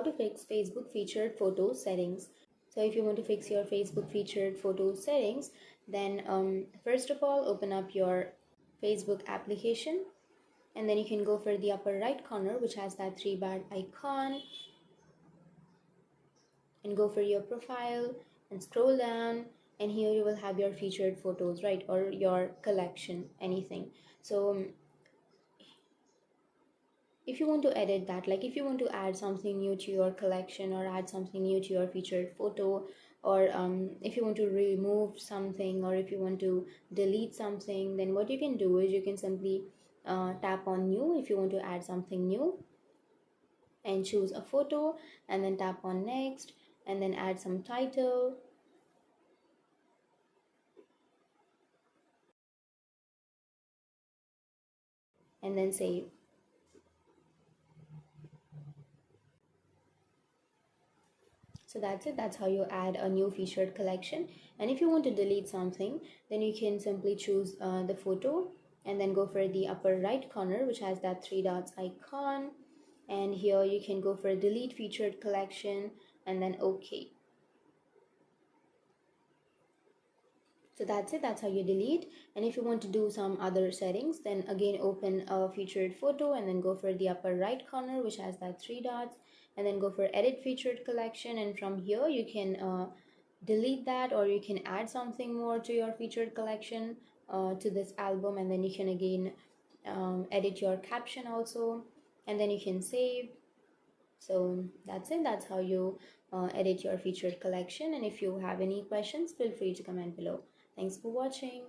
to fix Facebook featured photo settings. So if you want to fix your Facebook featured photo settings, then first of all, open up your Facebook application, and then you can go for the upper right corner which has that three bar icon, and go for your profile and scroll down, and here you will have your featured photos, right, or your collection, anything. So if you want to edit that, like if you want to add something new to your collection or add something new to your featured photo, or if you want to remove something, or if you want to delete something, then what you can do is you can simply tap on new if you want to add something new, and choose a photo, and then tap on next, and then add some title, and then save. So that's it. That's how you add a new featured collection. And if you want to delete something, then you can simply choose the photo, and then go for the upper right corner which has that three dots icon, and here you can go for delete featured collection, and then OK. So that's it. That's how you delete. And if you want to do some other settings, then again open a featured photo, and then go for the upper right corner which has that three dots, and then go for edit featured collection, and from here you can delete that, or you can add something more to your featured collection, to this album, and then you can again edit your caption also, and then you can save. So that's it. That's how you edit your featured collection. And if you have any questions, feel free to comment below. Thanks for watching.